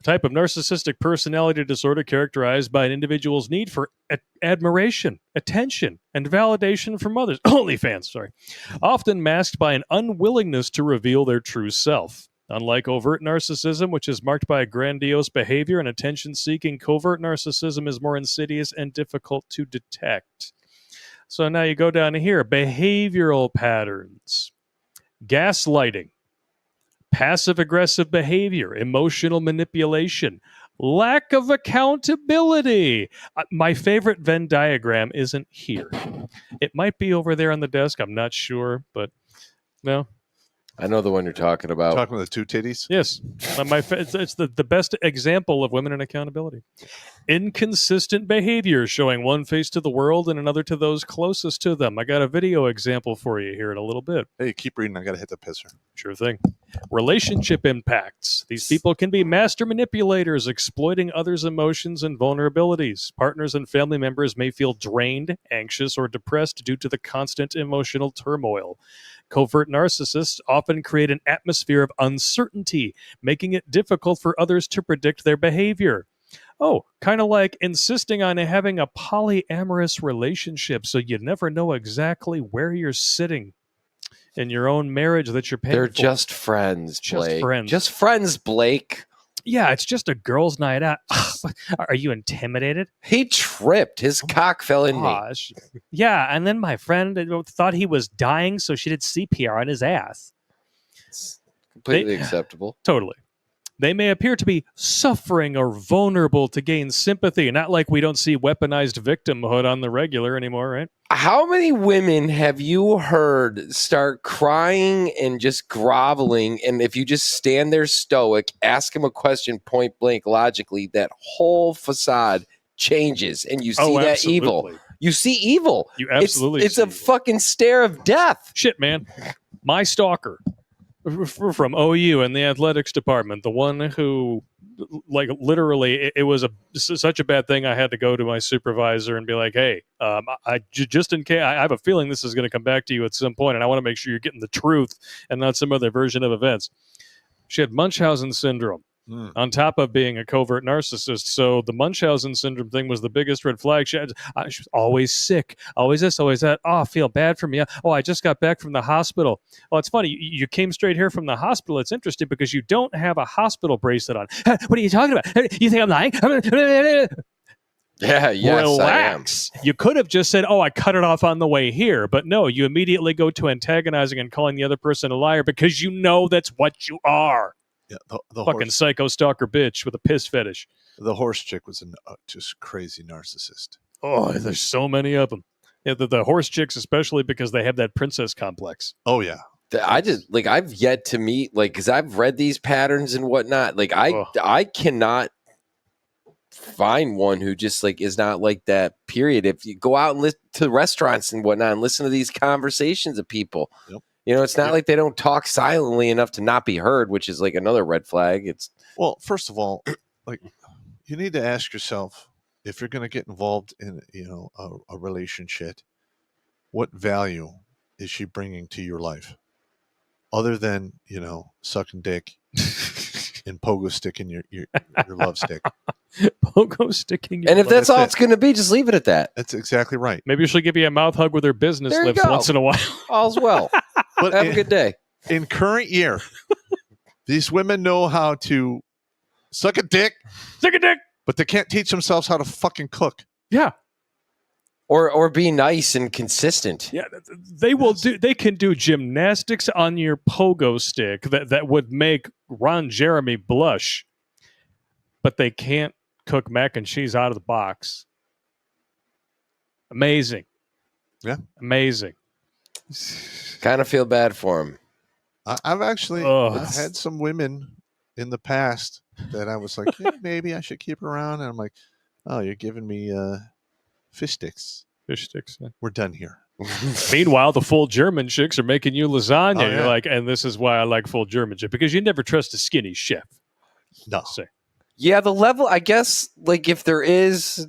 type of narcissistic personality disorder characterized by an individual's need for admiration, attention, and validation from others. OnlyFans, sorry. Often masked by an unwillingness to reveal their true self. Unlike overt narcissism, which is marked by grandiose behavior and attention-seeking, covert narcissism is more insidious and difficult to detect. So now you go down to here. Behavioral patterns. Gaslighting. Passive-aggressive behavior, emotional manipulation, lack of accountability. My favorite Venn diagram isn't here. It might be over there on the desk. I'm not sure, but no. I know the one you're talking about. Talking about the two titties? Yes. It's the best example of women in accountability. Inconsistent behavior, showing one face to the world and another to those closest to them. I got a video example for you here in a little bit. Hey, keep reading. I got to hit the pisser. Sure thing. Relationship impacts. These people can be master manipulators, exploiting others' emotions and vulnerabilities. Partners and family members may feel drained, anxious, or depressed due to the constant emotional turmoil. Covert narcissists often create an atmosphere of uncertainty, making it difficult for others to predict their behavior. Oh, kind of like insisting on having a polyamorous relationship so you never know exactly where you're sitting in your own marriage that you're paying They're for. just friends, Blake. Just friends. Just friends, Blake. Yeah, it's just a girls' night out. Are you intimidated? He tripped. His cock fell in me. Gosh. Yeah, and then my friend thought he was dying, so she did CPR on his ass. It's completely acceptable. Totally. They may appear to be suffering or vulnerable to gain sympathy. Not like we don't see weaponized victimhood on the regular anymore, right? How many women have you heard start crying and just groveling? And if you just stand there stoic, ask them a question point blank logically, that whole facade changes and you see that evil. You see evil. You absolutely It's see a fucking stare of death. Shit, man. My stalker from OU in the athletics department, the one who, like, literally, it was such a bad thing. I had to go to my supervisor and be like, "Hey, just in case, I have a feeling this is going to come back to you at some point, and I want to make sure you're getting the truth and not some other version of events." She had Munchausen syndrome. On top of being a covert narcissist. So the Munchausen syndrome thing was the biggest red flag. She was always sick, always this, always that. Oh, I feel bad for me. Oh, I just got back from the hospital. Oh, it's funny. You came straight here from the hospital. It's interesting because you don't have a hospital bracelet on. What are you talking about? You think I'm lying? Yeah, yes, relax. You could have just said, "Oh, I cut it off on the way here," but no, you immediately go to antagonizing and calling the other person a liar because you know that's what you are. Yeah, the fucking horse, psycho stalker bitch with a piss fetish. The horse chick was just crazy narcissist. Oh, there's so many of them. Yeah, the horse chicks, especially because they have that princess complex. Oh yeah. I've yet to meet, because I've read these patterns and whatnot. I cannot find one who just is not like that, period. If you go out and listen to restaurants and whatnot and listen to these conversations of people, yep. It's not like they don't talk silently enough to not be heard, which is another red flag. Well, first of all, you need to ask yourself, if you're going to get involved in, a relationship, what value is she bringing to your life? Other than, sucking dick and pogo sticking your love stick. Pogo sticking your And if that's all it's going to be, just leave it at that. That's exactly right. Maybe she'll give you a mouth hug with her business lips once in a while. All's well. But have a good day. In current year, these women know how to suck a dick. Suck a dick. But they can't teach themselves how to fucking cook. Yeah. Or be nice and consistent. Yeah, they will do. They can do gymnastics on your pogo stick that would make Ron Jeremy blush, but they can't cook mac and cheese out of the box. Amazing. Yeah, amazing. Kind of feel bad for him. I've actually had some women in the past that I was like, maybe I should keep around, and I'm like, oh, you're giving me fish sticks. Fish sticks. Yeah. We're done here. Meanwhile, the full German chicks are making you lasagna. Oh, yeah. You're like, and this is why I like full German chick, because you never trust a skinny chef. No. So. Yeah, the level, I guess, if there is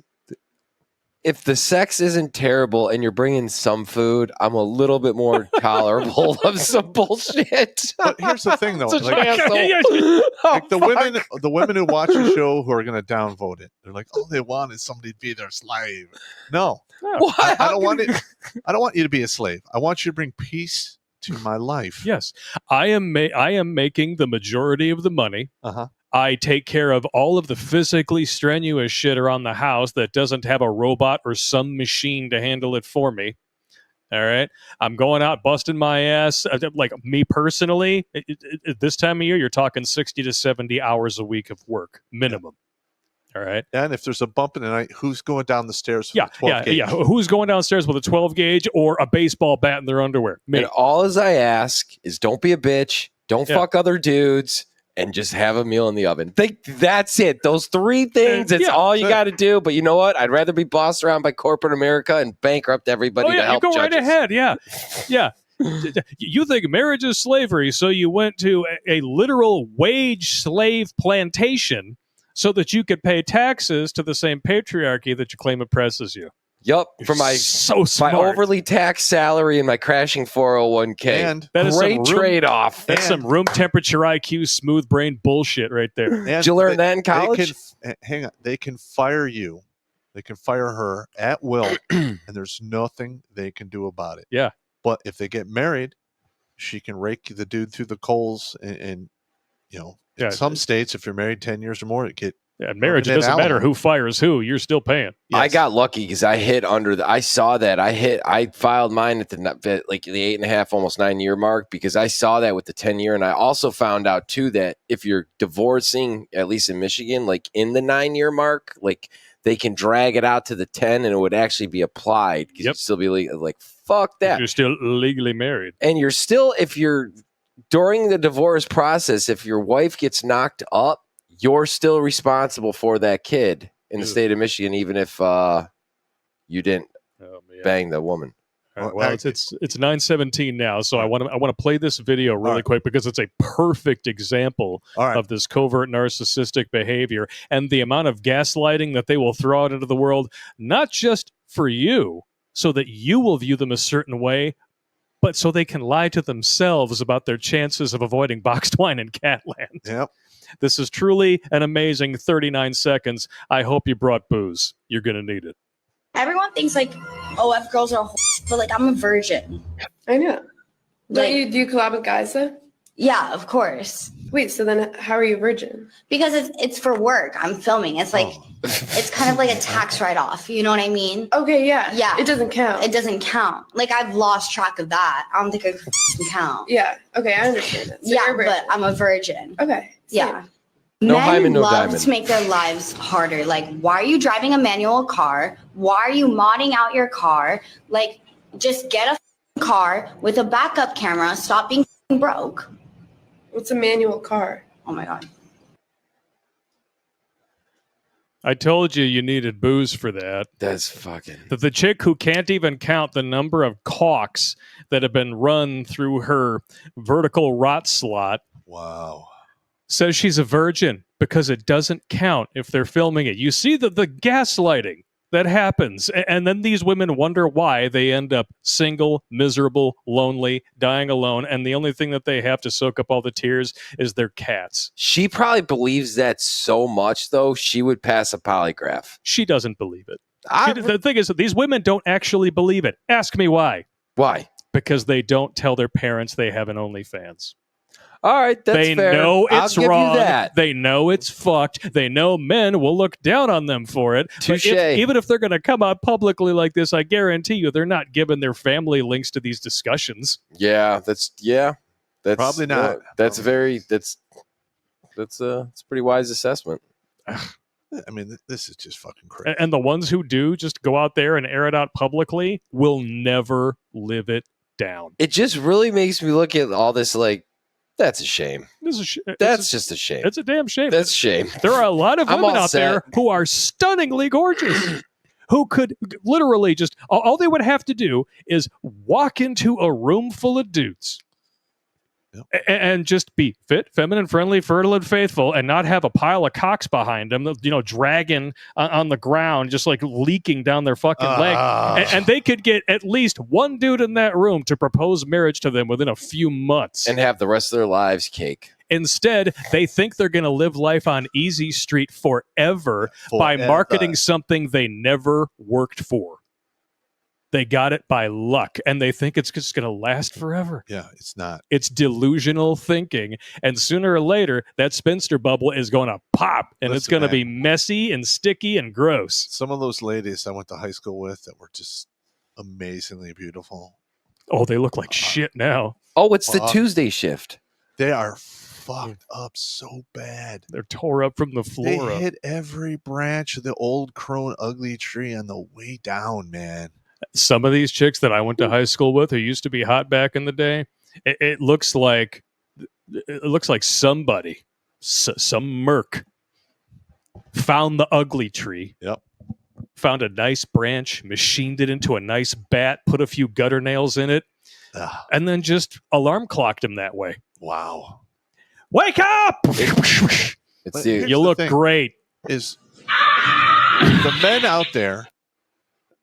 if the sex isn't terrible and you're bringing some food, I'm a little bit more tolerable of some bullshit. But here's the thing, though. Such an Like, asshole. like the women who watch the show who are going to downvote it. They're like, all they want is somebody to be their slave. No, What? I don't want it. I don't want you to be a slave. I want you to bring peace to my life. Yes, I am making the majority of the money. Uh-huh. I take care of all of the physically strenuous shit around the house that doesn't have a robot or some machine to handle it for me. All right. I'm going out busting my ass. Like me personally, this time of year, you're talking 60 to 70 hours a week of work minimum. All right. And if there's a bump in the night, who's going down the stairs? Yeah. For the 12 gauge? Yeah. Who's going downstairs with a 12 gauge or a baseball bat in their underwear? Me. And all as I ask is don't be a bitch, don't fuck other dudes, and just have a meal in the oven. That's it. Those three things, that's all you got to do. But you know what? I'd rather be bossed around by corporate America and bankrupt everybody to help you go judges. right ahead. Yeah. Yeah. You think marriage is slavery, so you went to a literal wage slave plantation so that you could pay taxes to the same patriarchy that you claim oppresses you. Yup, for my smart. overly taxed salary and my crashing 401k. And that is great trade-off. That's some room temperature IQ, smooth brain bullshit right there. Did you learn that in college? Hang on. They can fire you. They can fire her at will, and there's nothing they can do about it. Yeah. But if they get married, she can rake the dude through the coals, and you know, in some states, if you're married 10 years or more, it get. Yeah, marriage, it doesn't matter who fires who. You're still paying. Yes. I got lucky because I hit I saw that. I filed mine at the 8.5, almost 9 year mark because I saw that with the 10 year. And I also found out too that if you're divorcing, at least in Michigan, like in the 9 year mark, like they can drag it out to the 10 and it would actually be applied because you'd still be like, fuck that. You're still legally married. And you're still, if you're during the divorce process, if your wife gets knocked up, you're still responsible for that kid in the state of Michigan, even if you didn't bang the woman. Right, well, it's 9:17 now, so I want to play this video really quick because it's a perfect example of this covert narcissistic behavior and the amount of gaslighting that they will throw out into the world, not just for you, so that you will view them a certain way, but so they can lie to themselves about their chances of avoiding boxed wine in Catland. Yep. This is truly an amazing 39 seconds. I hope you brought booze. You're going to need it. Everyone thinks like, oh, F girls are but like I'm a virgin. I know. Like, do you collab with guys though? Yeah, of course. Wait, so then how are you a virgin? Because it's for work. I'm filming. It's like it's kind of like a tax write-off. You know what I mean? Okay, yeah. Yeah. It doesn't count. It doesn't count. Like I've lost track of that. I don't think it can count. Yeah. Okay, I understand that. So yeah, but I'm a virgin. Okay. Yeah. No Men hymen, no love diamond. to make their lives harder. Like, why are you driving a manual car? Why are you modding out your car? Like, just get a car with a backup camera. Stop being broke. What's a manual car? Oh my God. I told you needed booze for that. That's fucking... The chick who can't even count the number of caulks that have been run through her vertical rot slot. Wow. Says she's a virgin because it doesn't count if they're filming it. You see the gaslighting that happens. And then these women wonder why they end up single, miserable, lonely, dying alone. And the only thing that they have to soak up all the tears is their cats. She probably believes that so much, though, she would pass a polygraph. She doesn't believe it. The thing is that these women don't actually believe it. Ask me why. Why? Because they don't tell their parents they have an OnlyFans. All right, that's they fair. know it's I'll give wrong. You that. They know it's fucked. They know men will look down on them for it. Touche. Even if they're going to come out publicly like this, I guarantee you they're not giving their family links to these discussions. Yeah, that's Probably not. That's a pretty wise assessment. I mean, this is just fucking crazy. And the ones who do just go out there and air it out publicly will never live it down. It just really makes me look at all this like, that's a shame. That's just a shame. It's a damn shame. That's a shame. There are a lot of women out there who are stunningly gorgeous, who could literally just, all they would have to do is walk into a room full of dudes and just be fit, feminine, friendly, fertile, and faithful, and not have a pile of cocks behind them, dragging on the ground, just like leaking down their fucking leg. And they could get at least one dude in that room to propose marriage to them within a few months. And have the rest of their lives cake. Instead, they think they're going to live life on easy street forever by marketing something they never worked for. They got it by luck, and they think it's just going to last forever. Yeah, it's not. It's delusional thinking, and sooner or later, that spinster bubble is going to pop, and it's going to be messy and sticky and gross. Some of those ladies I went to high school with that were just amazingly beautiful. Oh, they look like shit now. Oh, it's the Tuesday shift. They are fucked up so bad. They're tore up from the floor. They hit every branch of the old crone ugly tree on the way down, man. Some of these chicks that I went to high school with, who used to be hot back in the day, it looks like somebody, some merc, found the ugly tree. Yep. Found a nice branch, machined it into a nice bat, put a few gutter nails in it, and then just alarm clocked him that way. Wow. Wake up! You look great. Is the men out there,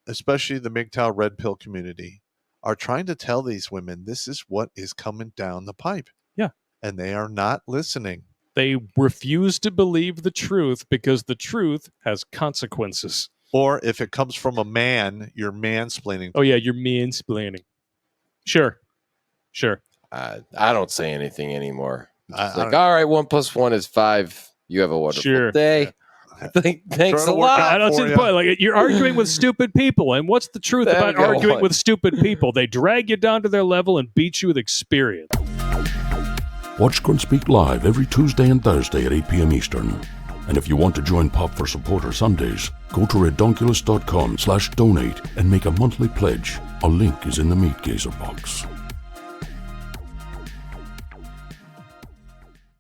especially the MGTOW red pill community, are trying to tell these women this is what is coming down the pipe. Yeah. And they are not listening. They refuse to believe the truth because the truth has consequences. Or if it comes from a man, you're mansplaining. Oh, yeah, you're mansplaining. Sure. I don't say anything anymore. It's like, all right, 1 + 1 is 5. You have a wonderful day. Yeah. Thanks a lot. I don't see the point. Like, you're arguing with stupid people, and what's the truth about arguing with stupid people? They drag you down to their level and beat you with experience. Watch Grunt Speak live every Tuesday and Thursday at 8 p.m. Eastern. And if you want to join Pop for Supporter Sundays, go to redonkulous.com/donate and make a monthly pledge. A link is in the Meat Gazer box.